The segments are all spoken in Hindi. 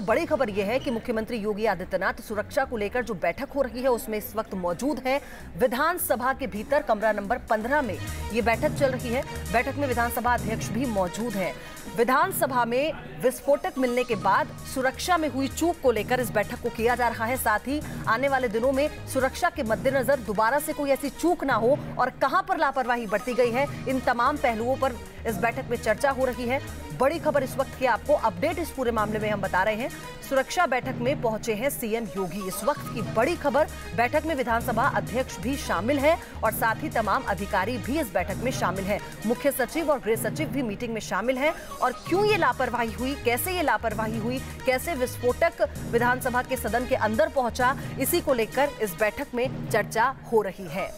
बड़ी खबर यह है कि मुख्यमंत्री योगी आदित्यनाथ सुरक्षा को लेकर जो बैठक हो रही है उसमें इस वक्त मौजूद हैं। विधानसभा के भीतर कमरा नंबर 15 में ये बैठक चल रही है। बैठक में विधानसभा अध्यक्ष भी मौजूद हैं। विधानसभा में विस्फोटक मिलने के बाद सुरक्षा में हुई चूक को लेकर इस बैठक को किया जा रहा है। साथ ही आने वाले दिनों में सुरक्षा के मद्देनजर दोबारा से कोई ऐसी चूक ना हो और कहां पर लापरवाही बरती गई है, इन तमाम पहलुओं पर इस बैठक में चर्चा हो रही है। बड़ी खबर इस वक्त की आपको अपडेट इस पूरे मामले में हम बता रहे हैं। सुरक्षा बैठक में पहुंचे हैं सीएम योगी। इस वक्त की बड़ी खबर, बैठक में विधानसभा अध्यक्ष भी शामिल है और साथ ही तमाम अधिकारी भी इस बैठक में शामिल हैं। मुख्य सचिव और गृह सचिव भी मीटिंग में शामिल हैं। और क्यों ये लापरवाही हुई, कैसे ये लापरवाही हुई, कैसे विस्फोटक विधानसभा के सदन के अंदर पहुंचा, इसी को लेकर इस बैठक में चर्चा हो रही है।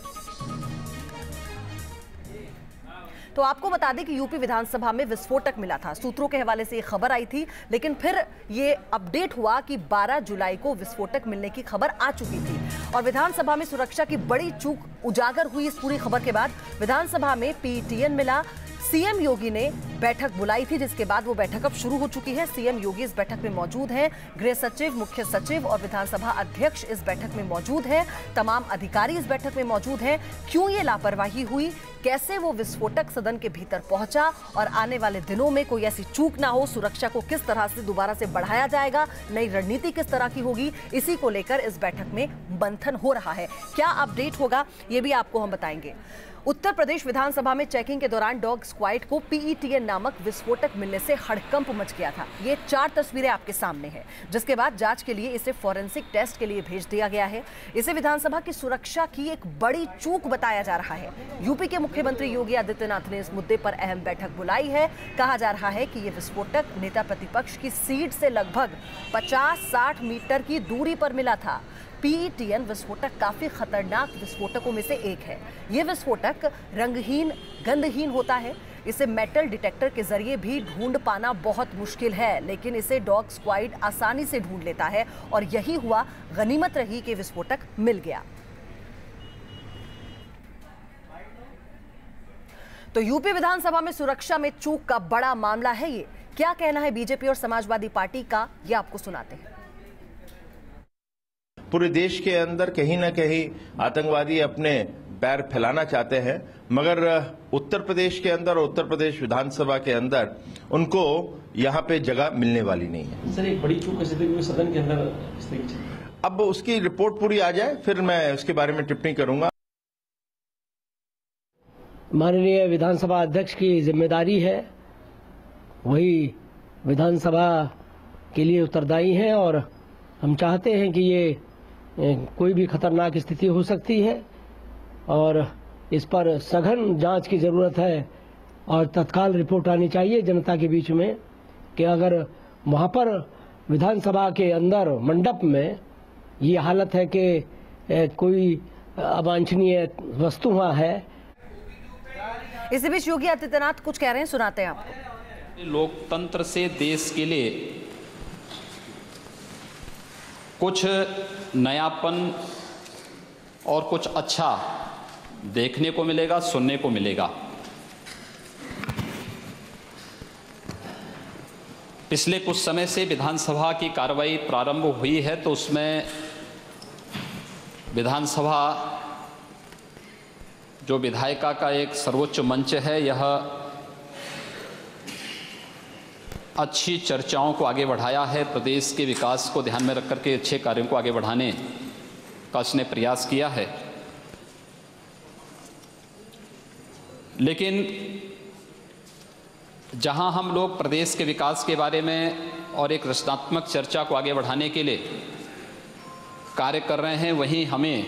तो आपको बता दें कि यूपी विधानसभा में विस्फोटक मिला था। सूत्रों के हवाले से ये खबर आई थी, लेकिन फिर ये अपडेट हुआ कि 12 जुलाई को विस्फोटक मिलने की खबर आ चुकी थी और विधानसभा में सुरक्षा की बड़ी चूक उजागर हुई। इस पूरी खबर के बाद विधानसभा में पीटीएन मिला। सीएम योगी ने बैठक बुलाई थी, जिसके बाद वो बैठक अब शुरू हो चुकी है। सीएम योगी इस बैठक में मौजूद हैं। गृह सचिव, मुख्य सचिव और विधानसभा अध्यक्ष इस बैठक में मौजूद हैं। तमाम अधिकारी इस बैठक में मौजूद हैं। क्यों ये लापरवाही हुई, कैसे वो विस्फोटक सदन के भीतर पहुंचा और आने वाले दिनों में कोई ऐसी चूक ना हो, सुरक्षा को किस तरह से दोबारा से बढ़ाया जाएगा, नई रणनीति किस तरह की होगी, इसी को लेकर इस बैठक में मंथन हो रहा है। क्या अपडेट होगा ये भी आपको हम बताएंगे। उत्तर प्रदेश विधानसभा में चेकिंग के दौरान डॉग स्क्वाड को पीईटीएन नामक विस्फोटक मिलने से हड़कंप मच गया था। ये 4 तस्वीरें आपके सामने हैं, जिसके बाद जांच के लिए इसे फॉरेंसिक टेस्ट के लिए भेज दिया गया है। इसे विधानसभा की सुरक्षा की एक बड़ी चूक बताया जा रहा है। यूपी के मुख्यमंत्री योगी आदित्यनाथ ने इस मुद्दे पर अहम बैठक बुलाई है। कहा जा रहा है कि ये विस्फोटक नेता प्रतिपक्ष की सीट से लगभग 50-60 मीटर की दूरी पर मिला था। पीईटीएन विस्फोटक काफी खतरनाक विस्फोटकों में से एक है। यह विस्फोटक रंगहीन, गंधहीन होता है। इसे मेटल डिटेक्टर के जरिए भी ढूंढ पाना बहुत मुश्किल है, लेकिन इसे डॉग स्क्वाड आसानी से ढूंढ लेता है और यही हुआ। गनीमत रही कि विस्फोटक मिल गया। तो यूपी विधानसभा में सुरक्षा में चूक का बड़ा मामला है ये। क्या कहना है बीजेपी और समाजवादी पार्टी का, ये आपको सुनाते हैं। पूरे देश के अंदर कहीं ना कहीं आतंकवादी अपने पैर फैलाना चाहते हैं, मगर उत्तर प्रदेश के अंदर और उत्तर प्रदेश विधानसभा के अंदर उनको यहां पे जगह मिलने वाली नहीं है। सर, एक बड़ी चूक सदन के अंदर अब उसकी रिपोर्ट पूरी आ जाए फिर मैं उसके बारे में टिप्पणी करूंगा। माननीय विधानसभा अध्यक्ष की जिम्मेदारी है, वही विधानसभा के लिए उत्तरदायी हैं और हम चाहते हैं कि ये कोई भी खतरनाक स्थिति हो सकती है और इस पर सघन जांच की जरूरत है और तत्काल रिपोर्ट आनी चाहिए जनता के बीच में कि अगर वहां पर विधानसभा के अंदर मंडप में ये हालत है कि कोई अवांछनीय वस्तु वहां है। इसी बीच योगी आदित्यनाथ कुछ कह रहे हैं, सुनाते हैं आपको। लोकतंत्र से देश के लिए कुछ नयापन और कुछ अच्छा देखने को मिलेगा, सुनने को मिलेगा। पिछले कुछ समय से विधानसभा की कार्रवाई प्रारंभ हुई है, तो उसमें विधानसभा जो विधायिका का एक सर्वोच्च मंच है, यह अच्छी चर्चाओं को आगे बढ़ाया है। प्रदेश के विकास को ध्यान में रखकर के अच्छे कार्यों को आगे बढ़ाने का उसने प्रयास किया है। लेकिन जहां हम लोग प्रदेश के विकास के बारे में और एक रचनात्मक चर्चा को आगे बढ़ाने के लिए कार्य कर रहे हैं, वहीं हमें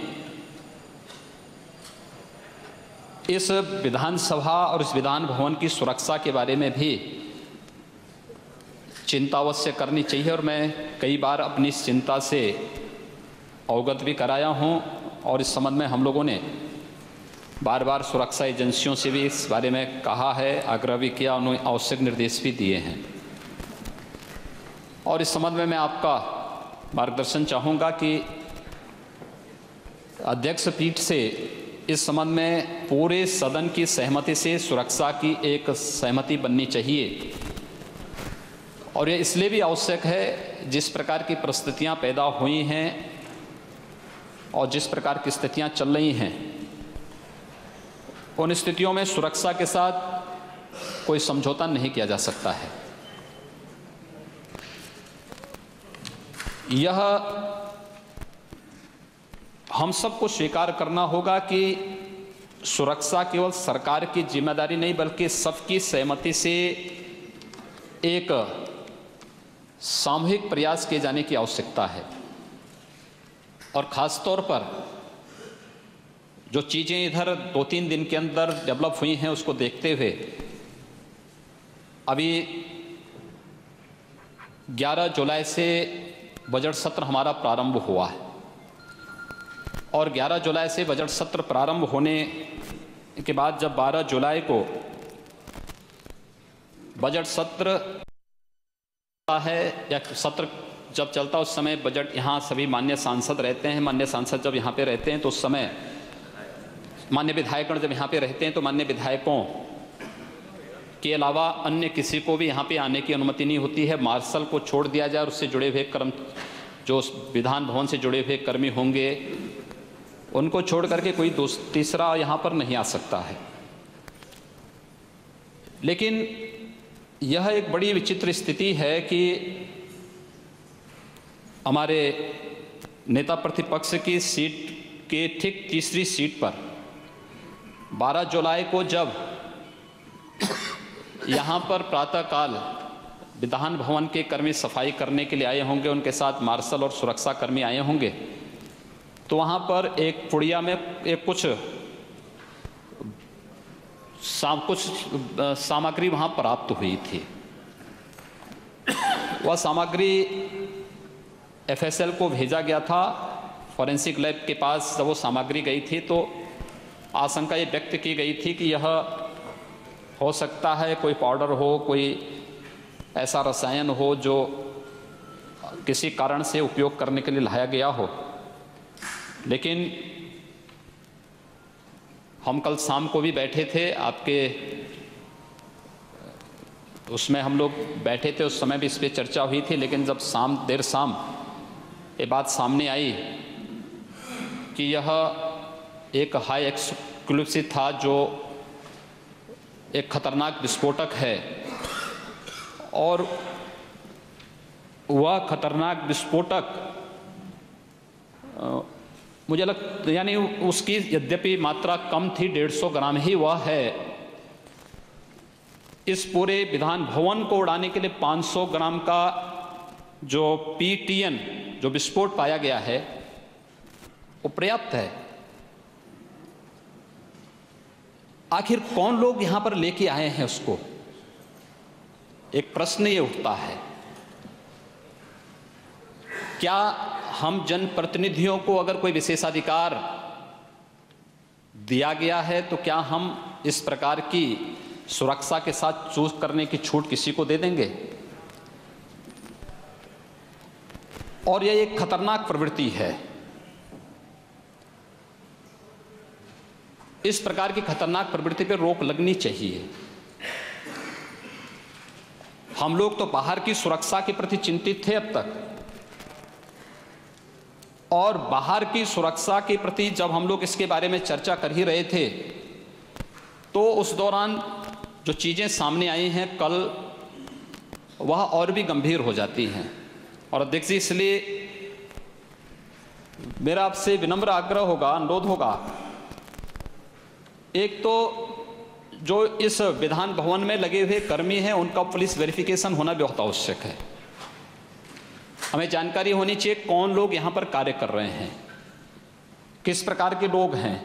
इस विधानसभा और इस विधान भवन की सुरक्षा के बारे में भी चिंता अवश्य करनी चाहिए। और मैं कई बार अपनी इस चिंता से अवगत भी कराया हूं और इस संबंध में हम लोगों ने बार बार सुरक्षा एजेंसियों से भी इस बारे में कहा है, आग्रह भी किया, उन्हें आवश्यक निर्देश भी दिए हैं। और इस संबंध में मैं आपका मार्गदर्शन चाहूँगा कि अध्यक्ष पीठ से इस संबंध में पूरे सदन की सहमति से सुरक्षा की एक सहमति बननी चाहिए और ये इसलिए भी आवश्यक है, जिस प्रकार की परिस्थितियां पैदा हुई हैं और जिस प्रकार की स्थितियां चल रही हैं, उन स्थितियों में सुरक्षा के साथ कोई समझौता नहीं किया जा सकता है। यह हम सबको स्वीकार करना होगा कि सुरक्षा केवल सरकार की जिम्मेदारी नहीं, बल्कि सबकी सहमति से एक सामूहिक प्रयास किए जाने की आवश्यकता है। और ख़ास तौर पर जो चीज़ें इधर 2-3 दिन के अंदर डेवलप हुई हैं, उसको देखते हुए अभी 11 जुलाई से बजट सत्र हमारा प्रारंभ हुआ है और 11 जुलाई से बजट सत्र प्रारंभ होने के बाद जब 12 जुलाई को बजट सत्र है या सत्र जब चलता है, उस समय बजट यहाँ सभी माननीय सांसद रहते हैं। माननीय सांसद जब यहाँ पे रहते हैं तो उस समय माननीय विधायकगण जब यहाँ पे रहते हैं तो माननीय विधायकों के अलावा अन्य किसी को भी यहाँ पे आने की अनुमति नहीं होती है। मार्शल को छोड़ दिया जाए और उससे जुड़े हुए जो विधान भवन से जुड़े हुए कर्मी होंगे, उनको छोड़ करके कोई तीसरा यहाँ पर नहीं आ सकता है। लेकिन यह एक बड़ी विचित्र स्थिति है कि हमारे नेता प्रतिपक्ष की सीट के ठीक तीसरी सीट पर 12 जुलाई को जब यहाँ पर प्रातःकाल विधान भवन के कर्मी सफाई करने के लिए आए होंगे, उनके साथ मार्शल और सुरक्षा कर्मी आए होंगे, तो वहाँ पर एक पुड़िया में एक कुछ सामग्री वहाँ प्राप्त हुई थी। वह सामग्री FSL को भेजा गया था। फॉरेंसिक लैब के पास जब वो सामग्री गई थी तो आशंका ये व्यक्त की गई थी कि यह हो सकता है कोई पाउडर हो, कोई ऐसा रसायन हो जो किसी कारण से उपयोग करने के लिए लाया गया हो। लेकिन हम कल शाम को भी बैठे थे, आपके उसमें हम लोग बैठे थे, उस समय भी इस पर चर्चा हुई थी। लेकिन जब देर शाम ये बात सामने आई कि यह एक हाई एक्सप्लोसिव था, जो एक खतरनाक विस्फोटक है, और वह खतरनाक विस्फोटक मुझे यानी उसकी यद्यपि मात्रा कम थी, 150 ग्राम ही वह है। इस पूरे विधान भवन को उड़ाने के लिए 500 ग्राम का जो PTN जो विस्फोट पाया गया है वो पर्याप्त है। आखिर कौन लोग यहां पर लेके आए हैं उसको, एक प्रश्न ये उठता है। क्या हम जनप्रतिनिधियों को अगर कोई विशेषाधिकार दिया गया है तो क्या हम इस प्रकार की सुरक्षा के साथ चूज करने की छूट किसी को दे देंगे? और यह एक खतरनाक प्रवृत्ति है। इस प्रकार की खतरनाक प्रवृत्ति पर रोक लगनी चाहिए। हम लोग तो बाहर की सुरक्षा के प्रति चिंतित थे अब तक, और बाहर की सुरक्षा के प्रति जब हम लोग इसके बारे में चर्चा कर ही रहे थे तो उस दौरान जो चीज़ें सामने आई हैं कल, वह और भी गंभीर हो जाती हैं। और अध्यक्ष जी, इसलिए मेरा आपसे विनम्र आग्रह होगा, अनुरोध होगा, एक तो जो इस विधान भवन में लगे हुए कर्मी हैं उनका पुलिस वेरिफिकेशन होना बहुत आवश्यक है। हमें जानकारी होनी चाहिए कौन लोग यहाँ पर कार्य कर रहे हैं, किस प्रकार के लोग हैं,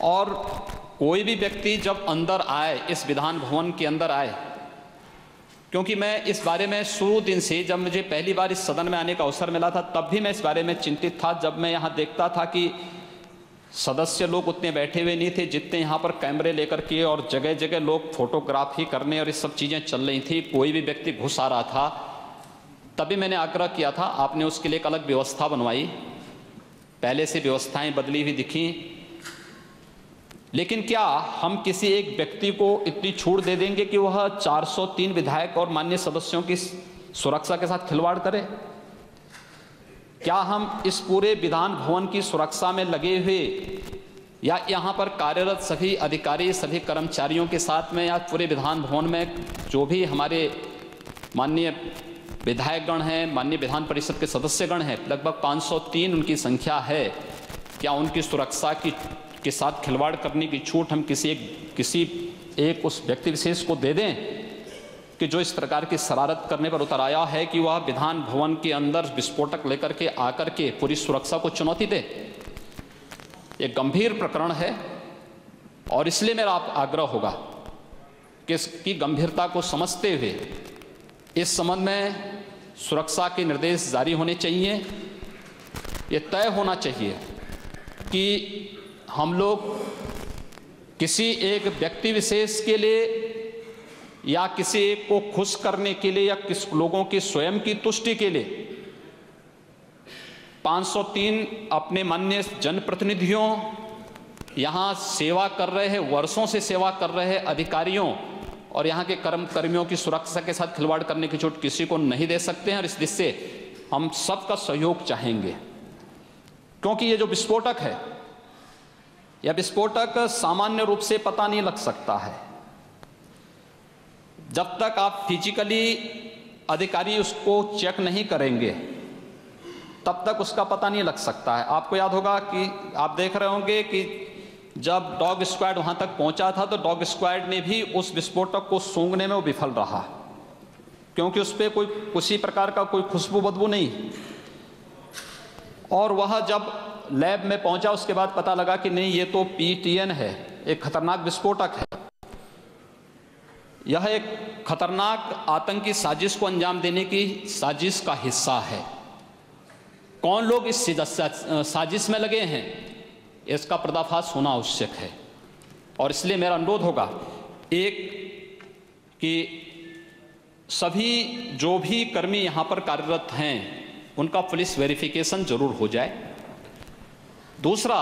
और कोई भी व्यक्ति जब अंदर आए, इस विधान भवन के अंदर आए, क्योंकि मैं इस बारे में शुरू दिन से, जब मुझे पहली बार इस सदन में आने का अवसर मिला था तब भी मैं इस बारे में चिंतित था। जब मैं यहाँ देखता था कि सदस्य लोग उतने बैठे हुए नहीं थे जितने यहाँ पर कैमरे लेकर के, और जगह जगह लोग फोटोग्राफी करने और ये सब चीज़ें चल रही थी, कोई भी व्यक्ति घुस आ रहा था, तभी मैंने आग्रह किया था। आपने उसके लिए एक अलग व्यवस्था बनवाई, पहले से व्यवस्थाएं बदली हुई दिखी, लेकिन क्या हम किसी एक व्यक्ति को इतनी छूट दे देंगे कि वह 403 विधायक और माननीय सदस्यों की सुरक्षा के साथ खिलवाड़ करे? क्या हम इस पूरे विधान भवन की सुरक्षा में लगे हुए या यहाँ पर कार्यरत सभी अधिकारी, सभी कर्मचारियों के साथ में या पूरे विधान भवन में जो भी हमारे माननीय विधायकगण हैं, माननीय विधान परिषद के सदस्यगण हैं, लगभग 503 उनकी संख्या है, क्या उनकी सुरक्षा के साथ खिलवाड़ करने की छूट हम किसी एक उस व्यक्ति विशेष को दे दें कि जो इस प्रकार की शरारत करने पर उतर आया है कि वह विधान भवन के अंदर विस्फोटक लेकर के आकर के पूरी सुरक्षा को चुनौती दे? एक गंभीर प्रकरण है और इसलिए मेरा आग्रह होगा कि इसकी गंभीरता को समझते हुए इस संबंध में सुरक्षा के निर्देश जारी होने चाहिए। ये तय होना चाहिए कि हम लोग किसी एक व्यक्ति विशेष के लिए या किसी एक को खुश करने के लिए या किस लोगों की स्वयं की तुष्टि के लिए 503 अपने माननीय जनप्रतिनिधियों, यहाँ सेवा कर रहे हैं, वर्षों से सेवा कर रहे हैं अधिकारियों और यहाँ के कर्मचारियों की सुरक्षा के साथ खिलवाड़ करने की छूट किसी को नहीं दे सकते हैं। और इस दिशा से हम सबका सहयोग चाहेंगे, क्योंकि ये जो विस्फोटक है, यह विस्फोटक सामान्य रूप से पता नहीं लग सकता है। जब तक आप फिजिकली अधिकारी उसको चेक नहीं करेंगे तब तक उसका पता नहीं लग सकता है। आपको याद होगा कि आप देख रहे होंगे कि जब डॉग स्क्वाड वहां तक पहुंचा था तो डॉग स्क्वाड ने भी उस विस्फोटक को सूंघने में वो विफल रहा, क्योंकि उस पर कोई किसी प्रकार का कोई खुशबू बदबू नहीं। और वह जब लैब में पहुंचा उसके बाद पता लगा कि नहीं, ये तो PTN है, एक खतरनाक विस्फोटक है। यह एक खतरनाक आतंकी साजिश को अंजाम देने की साजिश का हिस्सा है। कौन लोग इस साजिश में लगे हैं, इसका पर्दाफाश होना आवश्यक है। और इसलिए मेरा अनुरोध होगा एक कि सभी जो भी कर्मी यहाँ पर कार्यरत हैं उनका पुलिस वेरिफिकेशन जरूर हो जाए। दूसरा,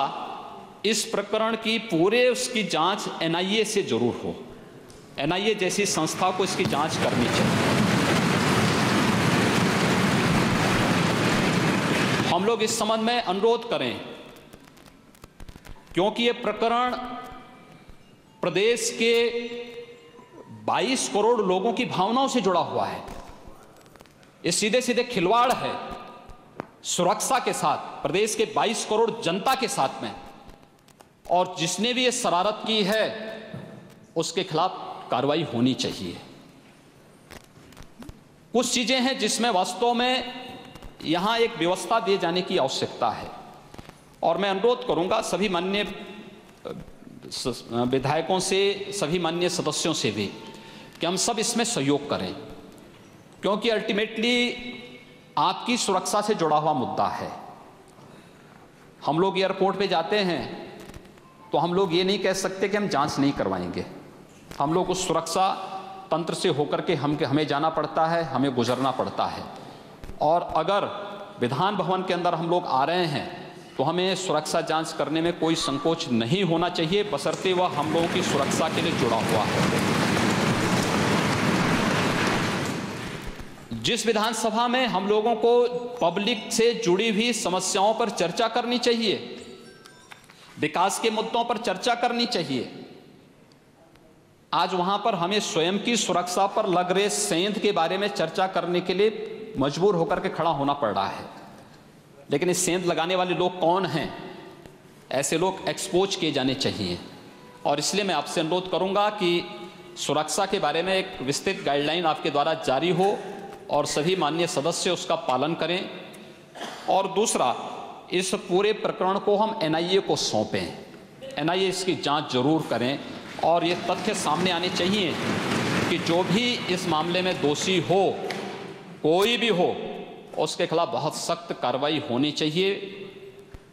इस प्रकरण की पूरे उसकी जांच NIA से जरूर हो। NIA जैसी संस्था को इसकी जांच करनी चाहिए। हम लोग इस संबंध में अनुरोध करें, क्योंकि ये प्रकरण प्रदेश के 22 करोड़ लोगों की भावनाओं से जुड़ा हुआ है। ये सीधे सीधे खिलवाड़ है सुरक्षा के साथ, प्रदेश के 22 करोड़ जनता के साथ में। और जिसने भी ये शरारत की है उसके खिलाफ कार्रवाई होनी चाहिए। कुछ चीजें हैं जिसमें वास्तव में यहां एक व्यवस्था दिए जाने की आवश्यकता है। और मैं अनुरोध करूंगा सभी माननीय विधायकों से, सभी माननीय सदस्यों से भी कि हम सब इसमें सहयोग करें, क्योंकि अल्टीमेटली आपकी सुरक्षा से जुड़ा हुआ मुद्दा है। हम लोग एयरपोर्ट पे जाते हैं तो हम लोग ये नहीं कह सकते कि हम जांच नहीं करवाएंगे। हम लोग उस सुरक्षा तंत्र से होकर के हमें जाना पड़ता है, हमें गुजरना पड़ता है। और अगर विधान भवन के अंदर हम लोग आ रहे हैं तो हमें सुरक्षा जांच करने में कोई संकोच नहीं होना चाहिए, बशर्ते वह हम लोगों की सुरक्षा के लिए जुड़ा हुआ है। जिस विधानसभा में हम लोगों को पब्लिक से जुड़ी हुई समस्याओं पर चर्चा करनी चाहिए, विकास के मुद्दों पर चर्चा करनी चाहिए, आज वहां पर हमें स्वयं की सुरक्षा पर लग रहे सेंध के बारे में चर्चा करने के लिए मजबूर होकर के खड़ा होना पड़ रहा है। लेकिन इस सेंध लगाने वाले लोग कौन हैं? ऐसे लोग एक्सपोज किए जाने चाहिए। और इसलिए मैं आपसे अनुरोध करूंगा कि सुरक्षा के बारे में एक विस्तृत गाइडलाइन आपके द्वारा जारी हो और सभी माननीय सदस्य उसका पालन करें। और दूसरा, इस पूरे प्रकरण को हम NIA को सौंपें, NIA इसकी जांच जरूर करें। और ये तथ्य सामने आने चाहिए कि जो भी इस मामले में दोषी हो, कोई भी हो, उसके खिलाफ बहुत सख्त कार्रवाई होनी चाहिए।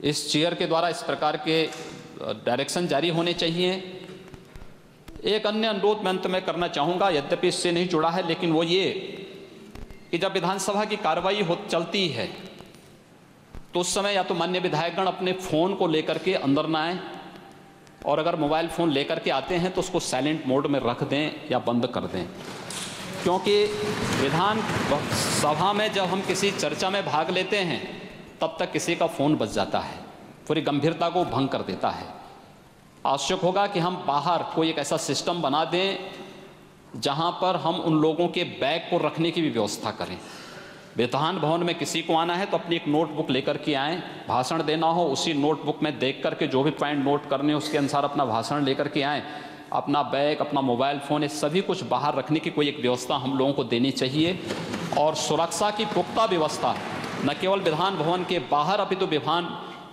इस चेयर के द्वारा इस प्रकार के डायरेक्शन जारी होने चाहिए। एक अन्य अनुरोध मैं अंत में करना चाहूँगा, यद्यपि इससे नहीं जुड़ा है, लेकिन वो ये कि जब विधानसभा की कार्रवाई चलती है तो उस समय या तो माननीय विधायकगण अपने फ़ोन को लेकर के अंदर ना आए, और अगर मोबाइल फ़ोन लेकर के आते हैं तो उसको साइलेंट मोड में रख दें या बंद कर दें, क्योंकि विधान सभा में जब हम किसी चर्चा में भाग लेते हैं तब तक किसी का फ़ोन बज जाता है, पूरी गंभीरता को भंग कर देता है। आवश्यक होगा कि हम बाहर कोई एक ऐसा सिस्टम बना दें जहां पर हम उन लोगों के बैग को रखने की भी व्यवस्था करें। विधान भवन में किसी को आना है तो अपनी एक नोटबुक लेकर के आएँ, भाषण देना हो उसी नोटबुक में देख करके जो भी पॉइंट नोट करने उसके अनुसार अपना भाषण लेकर के आएँ। अपना बैग, अपना मोबाइल फ़ोन, ये सभी कुछ बाहर रखने की कोई एक व्यवस्था हम लोगों को देनी चाहिए। और सुरक्षा की पुख्ता व्यवस्था न केवल विधान भवन के बाहर अपितु विधान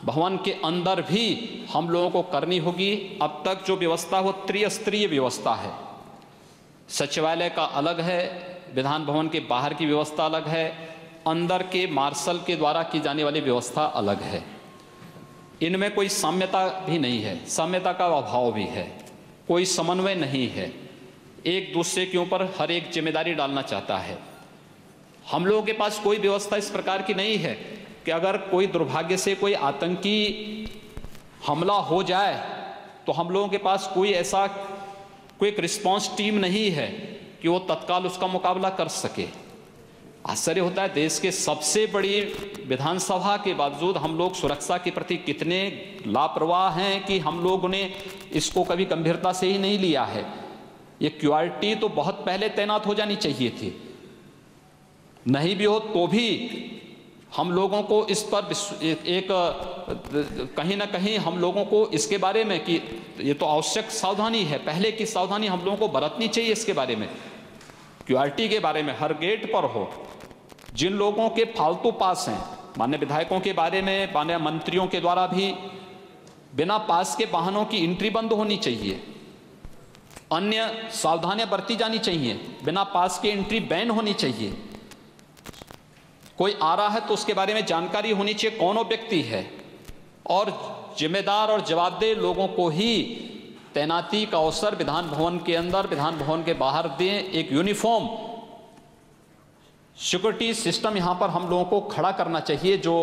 भवन के अंदर भी हम लोगों को करनी होगी। अब तक जो व्यवस्था वो त्रिस्तरीय व्यवस्था है, सचिवालय का अलग है, विधान भवन के बाहर की व्यवस्था अलग है, अंदर के मार्शल के द्वारा की जाने वाली व्यवस्था अलग है। इनमें कोई साम्यता भी नहीं है, साम्यता का अभाव भी है, कोई समन्वय नहीं है, एक दूसरे के ऊपर हर एक जिम्मेदारी डालना चाहता है। हम लोगों के पास कोई व्यवस्था इस प्रकार की नहीं है कि अगर कोई दुर्भाग्य से कोई आतंकी हमला हो जाए तो हम लोगों के पास कोई ऐसा कोई एक रिस्पांस टीम नहीं है कि वो तत्काल उसका मुकाबला कर सके। आश्चर्य होता है, देश के सबसे बड़ी विधानसभा के बावजूद हम लोग सुरक्षा के प्रति कितने लापरवाह हैं कि हम लोगों ने इसको कभी गंभीरता से ही नहीं लिया है। ये क्यूआरटी तो बहुत पहले तैनात हो जानी चाहिए थी, नहीं भी हो तो भी हम लोगों को इस पर एक कहीं ना कहीं हम लोगों को इसके बारे में कि ये तो आवश्यक सावधानी है, पहले की सावधानी हम लोगों को बरतनी चाहिए। इसके बारे में क्यूआरटी के बारे में हर गेट पर हो, जिन लोगों के फालतू पास हैं, मान्य विधायकों के बारे में, मान्य मंत्रियों के द्वारा भी बिना पास के वाहनों की एंट्री बंद होनी चाहिए, अन्य सावधानियां बरती जानी चाहिए, बिना पास के एंट्री बैन होनी चाहिए। कोई आ रहा है तो उसके बारे में जानकारी होनी चाहिए कौन वो व्यक्ति है, और जिम्मेदार और जवाबदेह लोगों को ही तैनाती का अवसर विधान भवन के अंदर, विधान भवन के बाहर दें। एक यूनिफॉर्म सिक्योरिटी सिस्टम यहां पर हम लोगों को खड़ा करना चाहिए जो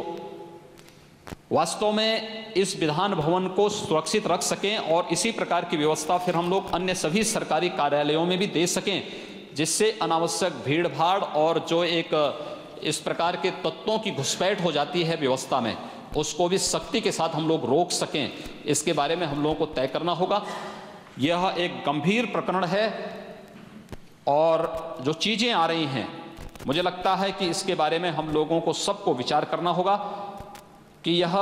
वास्तव में इस विधान भवन को सुरक्षित रख सकें, और इसी प्रकार की व्यवस्था फिर हम लोग अन्य सभी सरकारी कार्यालयों में भी दे सकें, जिससे अनावश्यक भीड़ भाड़ और जो एक इस प्रकार के तत्वों की घुसपैठ हो जाती है व्यवस्था में, उसको भी सख्ती के साथ हम लोग रोक सकें। इसके बारे में हम लोगों को तय करना होगा। यह एक गंभीर प्रकरण है और जो चीज़ें आ रही हैं, मुझे लगता है कि इसके बारे में हम लोगों को सबको विचार करना होगा कि यह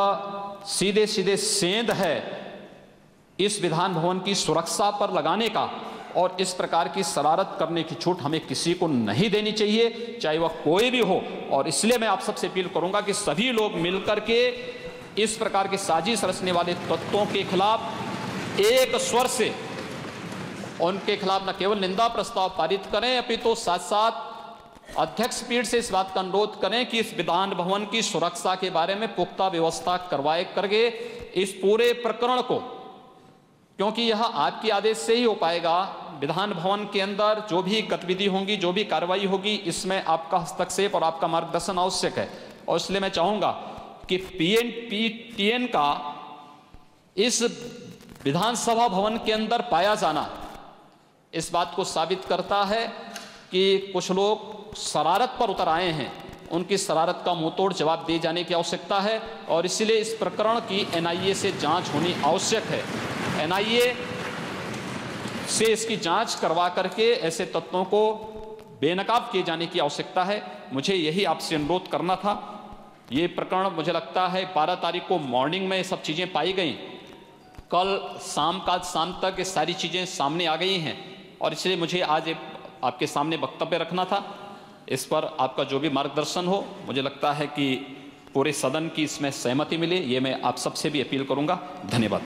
सीधे सीधे सेंध है इस विधान भवन की सुरक्षा पर लगाने का, और इस प्रकार की शरारत करने की छूट हमें किसी को नहीं देनी चाहिए, चाहे वह कोई भी हो। और इसलिए मैं आप सबसे अपील करूंगा कि सभी लोग मिलकर के इस प्रकार की साजिश रचने वाले तत्वों के खिलाफ एक स्वर से उनके खिलाफ न केवल निंदा प्रस्ताव पारित करें, अपितु साथ साथ अध्यक्ष पीठ से इस बात का अनुरोध करें कि इस विधान भवन की सुरक्षा के बारे में पुख्ता व्यवस्था करवाए करके इस पूरे प्रकरण को, क्योंकि यह आपके आदेश से ही हो पाएगा। विधान भवन के अंदर जो भी गतिविधि होंगी, जो भी कार्रवाई होगी, इसमें आपका हस्तक्षेप और आपका मार्गदर्शन आवश्यक है। और इसलिए मैं चाहूंगा कि पीएनपीटीएन का इस विधानसभा भवन के अंदर पाया जाना इस बात को साबित करता है कि कुछ लोग शरारत पर उतर आए हैं, उनकी शरारत का मुंहतोड़ जवाब दिए जाने की आवश्यकता है। और इसलिए इस प्रकरण की एनआईए से जांच होनी आवश्यक है। एनआईए से इसकी जांच करवा करके ऐसे तत्वों को बेनकाब किए जाने की आवश्यकता है। मुझे यही आपसे अनुरोध करना था। ये प्रकरण मुझे लगता है 12 तारीख को मॉर्निंग में सब चीज़ें पाई गई, कल शाम तक ये सारी चीज़ें सामने आ गई हैं, और इसलिए मुझे आज आपके सामने वक्तव्य रखना था। इस पर आपका जो भी मार्गदर्शन हो, मुझे लगता है कि पूरे सदन की इसमें सहमति मिले, ये मैं आप सबसे भी अपील करूंगा। धन्यवाद।